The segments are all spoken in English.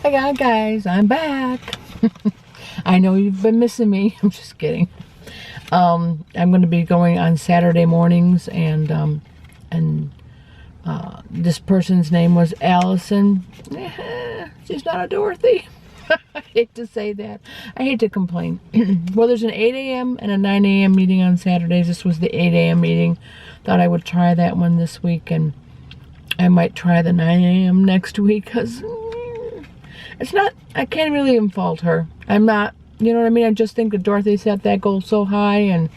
Hi guys, I'm back. I know you've been missing me. I'm just kidding. I'm going to be going on Saturday mornings, and this person's name was Allison. She's not a Dorothy. I hate to say that. I hate to complain. Well, there's an 8 a.m. and a 9 a.m. meeting on Saturdays. This was the 8 a.m. meeting. Thought I would try that one this week, and I might try the 9 a.m. next week, because it's not, I can't really even fault her. I'm not, you know what I mean? I just think that Dorothy set that goal so high, and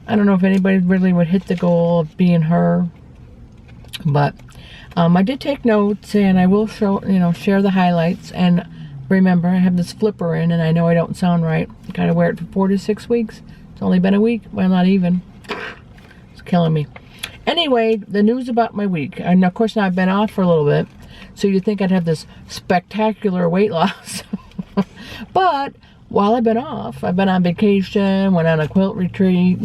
I don't know if anybody really would hit the goal of being her. But I did take notes, and I will show, share the highlights. And remember, I have this flipper in, and I know I don't sound right. I gotta wear it for 4 to 6 weeks. It's only been a week. Well, not even. It's killing me. Anyway, the news about my week. And of course, now I've been off for a little bit, so you'd think I'd have this spectacular weight loss. But while I've been off, I've been on vacation, went on a quilt retreat,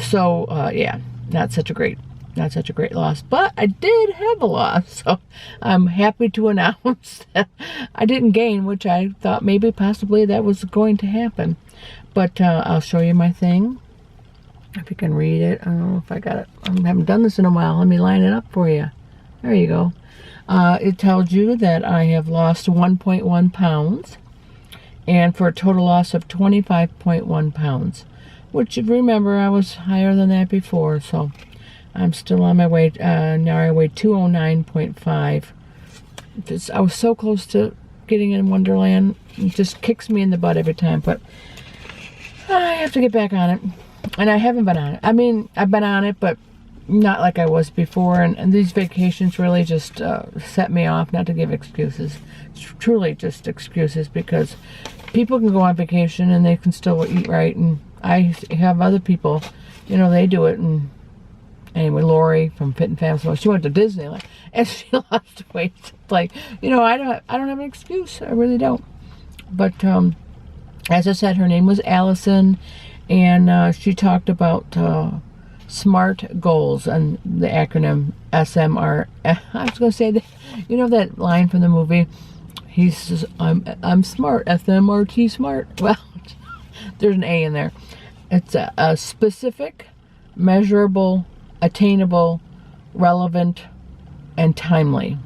So yeah, not such a great loss. But I did have a loss, so I'm happy to announce that I didn't gain, which I thought maybe possibly that was going to happen. But I'll show you my thing. If you can read it. I don't know if I got it. I haven't done this in a while. Let me line it up for you. There you go. It tells you that I have lost 1.1 pounds, and for a total loss of 25.1 pounds, which, if you remember, I was higher than that before, so I'm still on my way. Now I weigh 209.5. I was so close to getting in Wonderland. It just kicks me in the butt every time, but I have to get back on it. And I haven't been on it. I mean, I've been on it, but not like I was before. And these vacations really just set me off, not to give excuses. It's truly just excuses, because people can go on vacation and they can still eat right. And I have other people, they do it. And anyway, Lori from Fit and Fab, she went to Disneyland and she lost weight. It's like, I don't have an excuse. I really don't. But as I said, her name was Allison. And she talked about SMART goals, and the acronym SMR. I was going to say that, that line from the movie. He says, I'm smart, SMRT smart. Well, there's an A in there. It's a specific, measurable, attainable, relevant, and timely.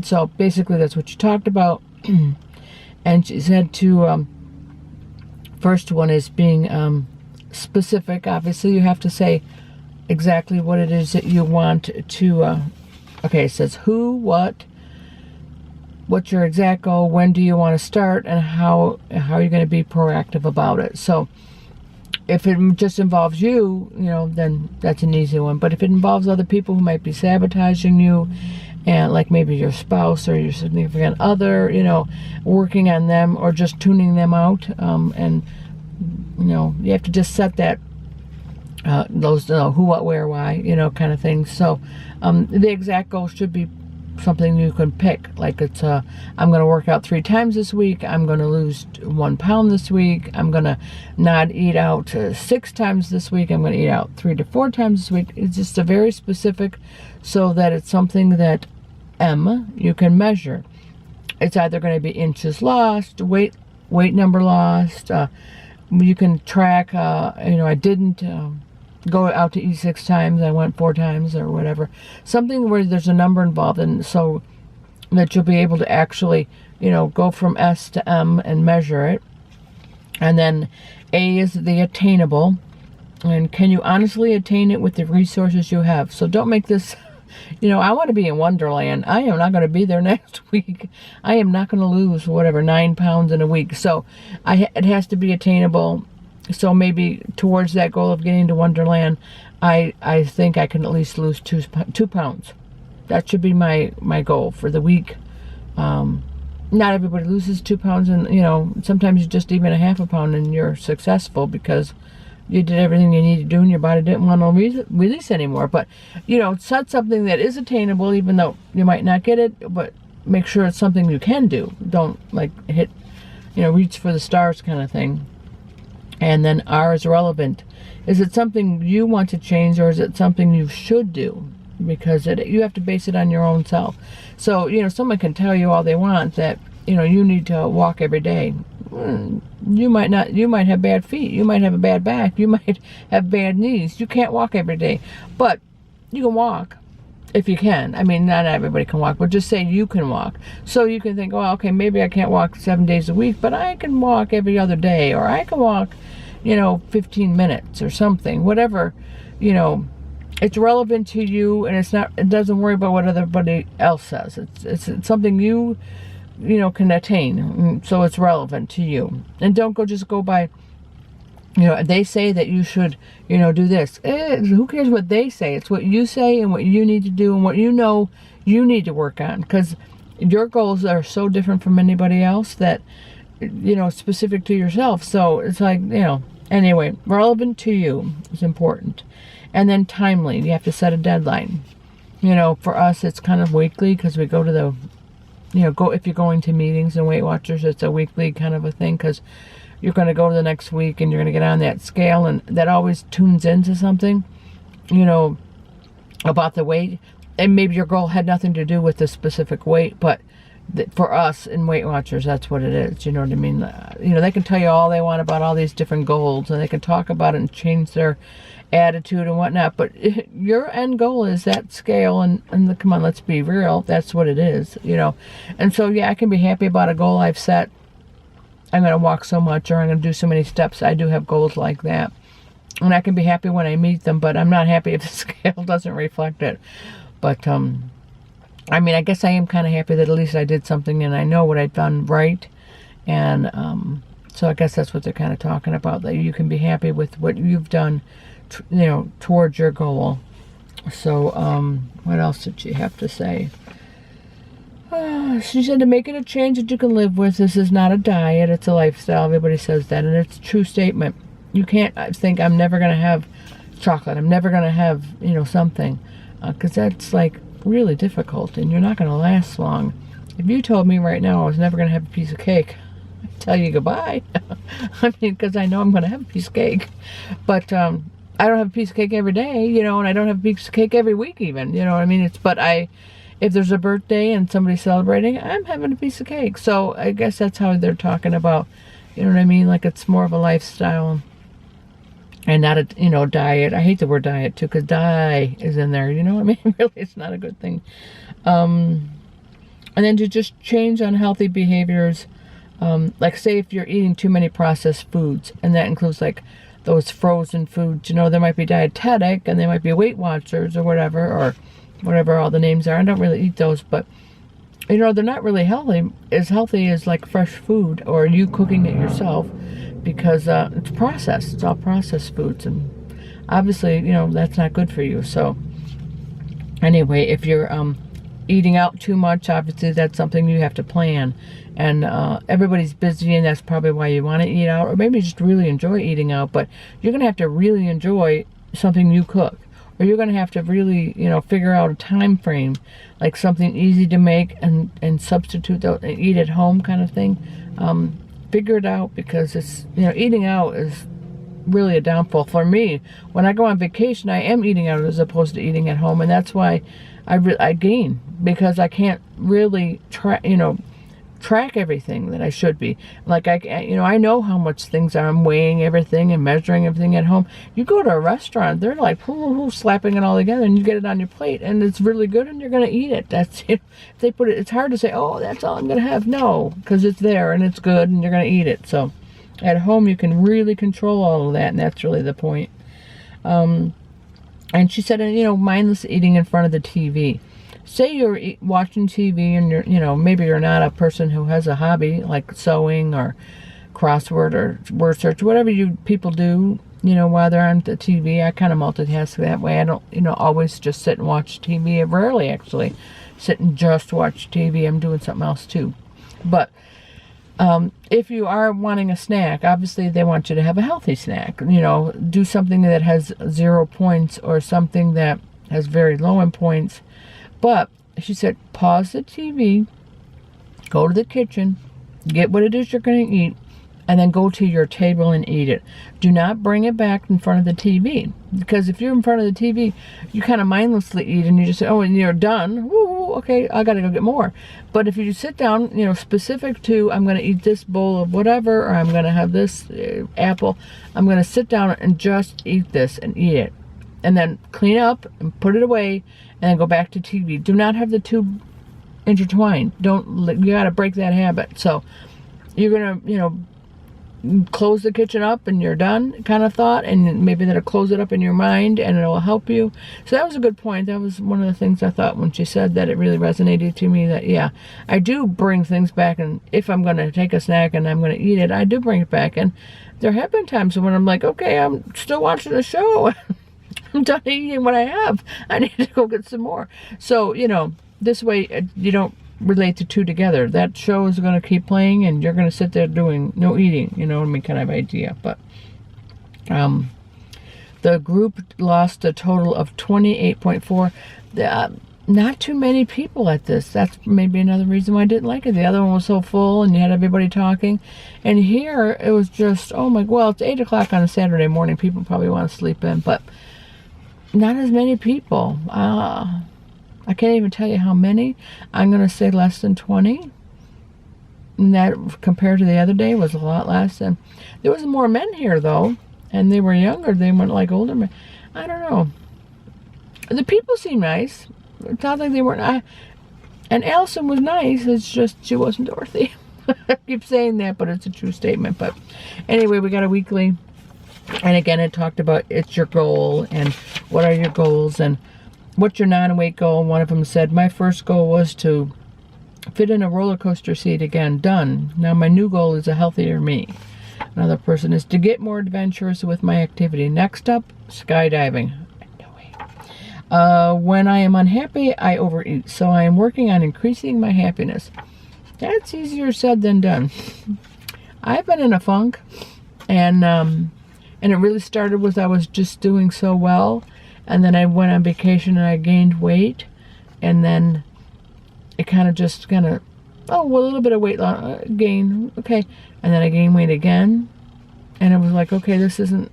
So basically that's what she talked about. And she said to, first one is being specific. Obviously, you have to say exactly what it is that you want to. Okay, it says who, what's your exact goal, when do you want to start, and how are you going to be proactive about it. So, if it just involves you, then that's an easy one. But if it involves other people who might be sabotaging you, and like maybe your spouse or your significant other, working on them or just tuning them out, and you have to just set that, those who, what, where, why, kind of things. So the exact goal should be something you can pick. Like it's, I'm going to work out 3 times this week. I'm going to lose 1 pound this week. I'm going to not eat out 6 times this week. I'm going to eat out 3 to 4 times this week. It's just a very specific, so that it's something that you can measure. It's either going to be inches lost, weight number lost. You can track, I didn't go out to eat 6 times. I went 4 times or whatever. Something where there's a number involved, and so that you'll be able to actually, go from S to M and measure it. And then A is the attainable. And can you honestly attain it with the resources you have? So don't make this, I want to be in Wonderland. I am not going to be there next week. I am not going to lose 9 pounds in a week. So it has to be attainable. So maybe towards that goal of getting to Wonderland, I think I can at least lose 2 pounds. That should be my goal for the week. Not everybody loses 2 pounds, and sometimes you just even a half a pound and you're successful because you did everything you need to do and your body didn't want to release anymore. But set something that is attainable, even though you might not get it, but make sure it's something you can do. Don't hit, reach for the stars kind of thing. And then R is relevant. Is it something you want to change, or is it something you should do? Because you have to base it on your own self. So, someone can tell you all they want that you need to walk every day. You might not. You might have bad feet. You might have a bad back. You might have bad knees. You can't walk every day, but you can walk if you can. I mean, not everybody can walk, but just say you can walk. So you can think, well, okay, maybe I can't walk 7 days a week, but I can walk every other day, or I can walk, 15 minutes or something. Whatever, it's relevant to you, and it doesn't worry about what everybody else says. It's something you can attain, so it's relevant to you. And don't just go by, they say that you should, do this. Who cares what they say? It's what you say and what you need to do and what you need to work on, because your goals are so different from anybody else that, specific to yourself. So it's like, anyway, relevant to you is important. And then timely, you have to set a deadline. For us, it's kind of weekly, because we go to the, if you're going to meetings and Weight Watchers, it's a weekly kind of a thing, because you're going to go to the next week and you're going to get on that scale, and that always tunes into something, about the weight. And maybe your goal had nothing to do with the specific weight, but for us in Weight Watchers, that's what it is. You know what I mean? They can tell you all they want about all these different goals, and they can talk about it and change their attitude and whatnot, but your end goal is that scale, and come on, let's be real, that's what it is. And so, yeah, I can be happy about a goal I've set. I'm going to walk so much, or I'm going to do so many steps. I do have goals like that, and I can be happy when I meet them, but I'm not happy if the scale doesn't reflect it. But I mean, I guess I am kind of happy that at least I did something and I know what I've done right. And so I guess that's what they're kind of talking about, that you can be happy with what you've done, towards your goal. So what else did she have to say? She said to make it a change that you can live with. This is not a diet, it's a lifestyle. Everybody says that, and it's a true statement. You can't think, I'm never going to have chocolate, I'm never going to have, something, because that's like really difficult, and you're not going to last long. If you told me right now I was never going to have a piece of cake, I'd tell you goodbye. I mean, because I know I'm going to have a piece of cake, but I don't have a piece of cake every day, and I don't have a piece of cake every week even, what I mean? If there's a birthday and somebody's celebrating, I'm having a piece of cake. So I guess that's how they're talking about, what I mean? Like, it's more of a lifestyle and not a, diet. I hate the word diet too, because die is in there, what I mean? Really, it's not a good thing. And then to just change unhealthy behaviors, like say if you're eating too many processed foods, and that includes like those frozen foods, there might be dietetic and they might be Weight Watchers or whatever all the names are. I don't really eat those, but they're not really healthy as like fresh food or you cooking it yourself, because it's processed. It's all processed foods, and obviously that's not good for you. So anyway, if you're eating out too much, obviously that's something you have to plan, and everybody's busy, and that's probably why you want to eat out, or maybe just really enjoy eating out, but you're gonna have to really enjoy something you cook, or you're going to have to really, figure out a time frame, like something easy to make and substitute and eat at home kind of thing. Figure it out, because it's, eating out is really a downfall for me. When I go on vacation, I am eating out as opposed to eating at home, and that's why I gain, because I can't really track everything that I should be. Like I know how much things are. I'm weighing everything and measuring everything at home. You go to a restaurant, they're like slapping it all together, and you get it on your plate, and it's really good, and you're gonna eat it. That's if they put it. It's hard to say, oh, that's all I'm gonna have. No, because it's there and it's good, and you're gonna eat it. So at home, you can really control all of that, and that's really the point. And she said, mindless eating in front of the TV. Say you're watching TV and you're, maybe you're not a person who has a hobby like sewing or crossword or word search, whatever people do, while they're on the TV. I kind of multitask that way. I don't, always just sit and watch TV. I rarely actually sit and just watch TV. I'm doing something else too. But if you are wanting a snack, obviously they want you to have a healthy snack. Do something that has 0 points or something that has very low in points. But she said, pause the TV, go to the kitchen, get what it is you're going to eat, and then go to your table and eat it. Do not bring it back in front of the TV, because if you're in front of the TV, you kind of mindlessly eat and you just say, oh, and you're done. Woo, okay, I gotta go get more. But if you sit down, specific to, I'm gonna eat this bowl of whatever, or I'm gonna have this apple, I'm gonna sit down and just eat this and eat it. And then clean up and put it away and then go back to TV. Do not have the two intertwined. You gotta break that habit. So you're gonna, close the kitchen up and you're done kind of thought, and maybe that'll close it up in your mind and it'll help you. So that was a good point. That was one of the things I thought when she said that. It really resonated to me that, yeah, I do bring things back, and if I'm going to take a snack and I'm going to eat it, I do bring it back. And there have been times when I'm like, okay, I'm still watching the show. I'm done eating what I have. I need to go get some more. So, this way you don't relate the two together. That show is going to keep playing and you're going to sit there doing no eating, kind of idea. But the group lost a total of 28.4. Not too many people at this. That's maybe another reason why I didn't like it. The other one was so full and you had everybody talking, and here it was just, oh my, well, it's 8 o'clock on a Saturday morning. People probably want to sleep in, but not as many people. I can't even tell you how many. I'm going to say less than 20. And that, compared to the other day, was a lot less. And there was more men here, though. And they were younger. They weren't like older men. I don't know. The people seemed nice. It's not like they weren't. And Allison was nice. It's just she wasn't Dorothy. I keep saying that, but it's a true statement. But anyway, we got a weekly. And again, it talked about it's your goal and what are your goals and what's your non-weight goal. One of them said, my first goal was to fit in a roller coaster seat again. Done. Now my new goal is a healthier me. Another person is to get more adventurous with my activity. Next up, skydiving. No way. When I am unhappy, I overeat. So I am working on increasing my happiness. That's easier said than done. I've been in a funk, and it really started with I was just doing so well. And then I went on vacation and I gained weight. And then it kind of a little bit of weight gain. Okay. And then I gained weight again. And it was like, okay, this isn't,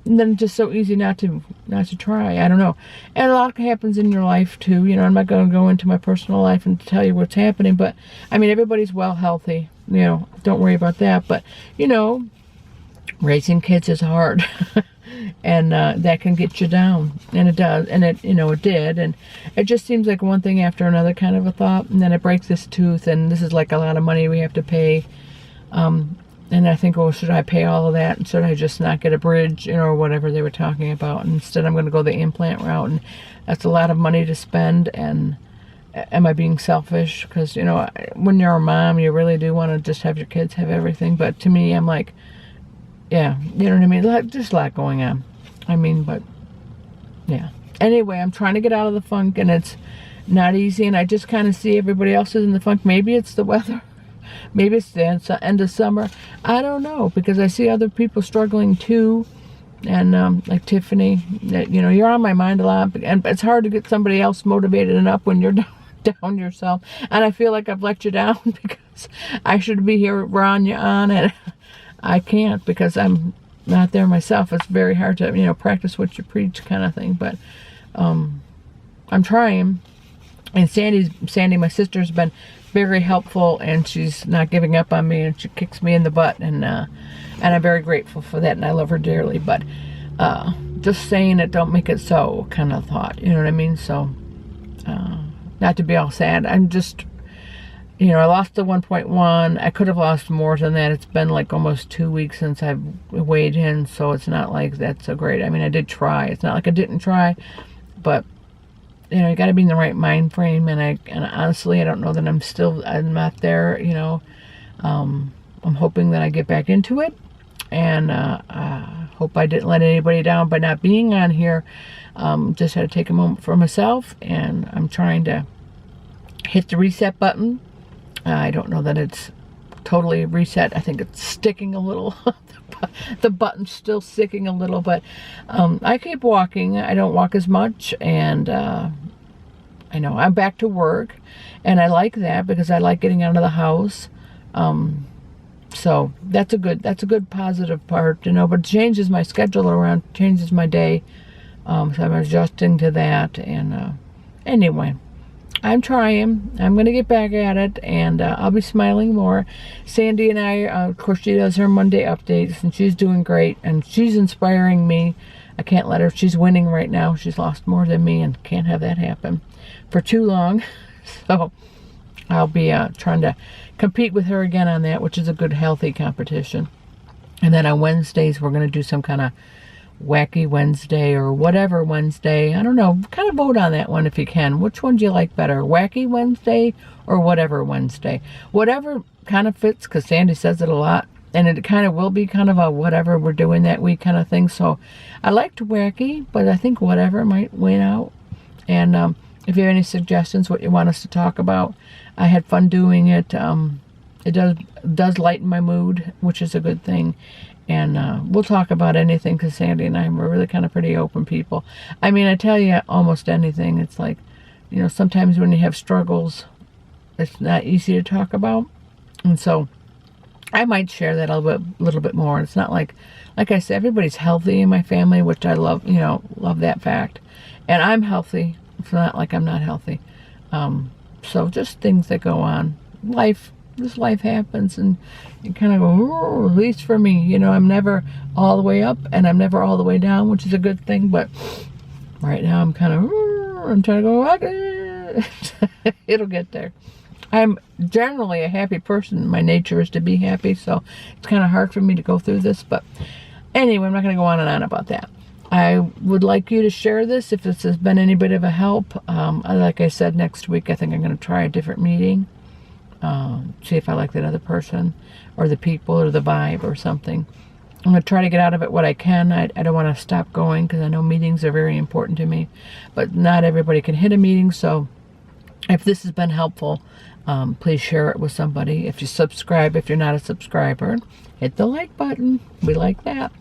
and then it's just so easy not to try. I don't know. And a lot happens in your life too. I'm not going to go into my personal life and tell you what's happening. But I mean, everybody's well healthy. Don't worry about that. But, raising kids is hard. And that can get you down, and it does, and it did, and it just seems like one thing after another kind of a thought, and then it breaks this tooth, and this is like a lot of money we have to pay, and I think, oh, should I pay all of that, and should I just not get a bridge, or whatever they were talking about, and instead I'm going to go the implant route, and that's a lot of money to spend, and am I being selfish? Because, when you're a mom, you really do want to just have your kids have everything, but to me, I'm like, yeah, you know what I mean? Just a lot going on. I mean, but, yeah. Anyway, I'm trying to get out of the funk, and it's not easy, and I just kind of see everybody else is in the funk. Maybe it's the weather. Maybe it's the end of summer. I don't know, because I see other people struggling, too, and like Tiffany, you're on my mind a lot, and it's hard to get somebody else motivated and up when you're down yourself, and I feel like I've let you down because I should be here round you on, and I can't because I'm not there myself. It's very hard to, practice what you preach kind of thing. But I'm trying. And Sandy, my sister's been very helpful, and she's not giving up on me, and she kicks me in the butt, and I'm very grateful for that, and I love her dearly. But just saying it don't make it so kind of thought. You know what I mean? So not to be all sad. I'm just... I lost the 1.1. I could have lost more than that. It's been like almost 2 weeks since I've weighed in, so it's not like that's so great. I mean, I did try. It's not like I didn't try, but you got to be in the right mind frame. And honestly, I don't know that I'm not there. I'm hoping that I get back into it, and hope I didn't let anybody down by not being on here. Just had to take a moment for myself, and I'm trying to hit the reset button. I don't know that it's totally reset. I think it's sticking a little. The button's still sticking a little, but I keep walking. I don't walk as much, and I know I'm back to work, and I like that because I like getting out of the house. So that's a good positive part, but it changes my schedule around, changes my day. So I'm adjusting to that. And anyway, I'm trying. I'm going to get back at it, and I'll be smiling more. Sandy and I, of course, she does her Monday updates, and she's doing great, and she's inspiring me. I can't let her. She's winning right now. She's lost more than me, and can't have that happen for too long. So I'll be trying to compete with her again on that, which is a good, healthy competition. And then on Wednesdays, we're going to do some kind of wacky Wednesday or whatever Wednesday. I don't know. Kind of vote on that one if you can. Which one do you like better? Wacky Wednesday or whatever Wednesday? Whatever kind of fits, because Sandy says it a lot. And it kind of will be kind of a whatever we're doing that week kind of thing. So I liked wacky, but I think whatever might win out. And if you have any suggestions, what you want us to talk about, I had fun doing it. It does lighten my mood, which is a good thing. And we'll talk about anything, because Sandy and I are really kind of pretty open people. I mean, I tell you almost anything. It's like, sometimes when you have struggles, it's not easy to talk about. And so I might share that a little bit more. It's not like I said, everybody's healthy in my family, which I love, love that fact. And I'm healthy. It's not like I'm not healthy. So just things that go on. This life happens, and you kind of go, at least for me, I'm never all the way up, and I'm never all the way down, which is a good thing. But right now I'm kind of, I'm trying to go, it'll get there. I'm generally a happy person. My nature is to be happy, so it's kind of hard for me to go through this. But anyway, I'm not going to go on and on about that. I would like you to share this if this has been any bit of a help. Like I said, next week I think I'm going to try a different meeting. See if I like that other person or the people or the vibe or something. I'm going to try to get out of it what I can. I don't want to stop going, because I know meetings are very important to me. But not everybody can hit a meeting, so if this has been helpful, please share it with somebody. If you subscribe, if you're not a subscriber, hit the like button. We like that.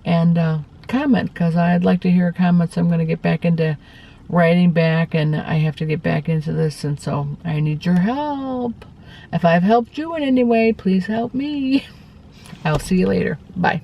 And comment, because I'd like to hear comments. I'm going to get back into writing back, and I have to get back into this, and so I need your help. If I've helped you in any way, please help me. I'll see you later. Bye.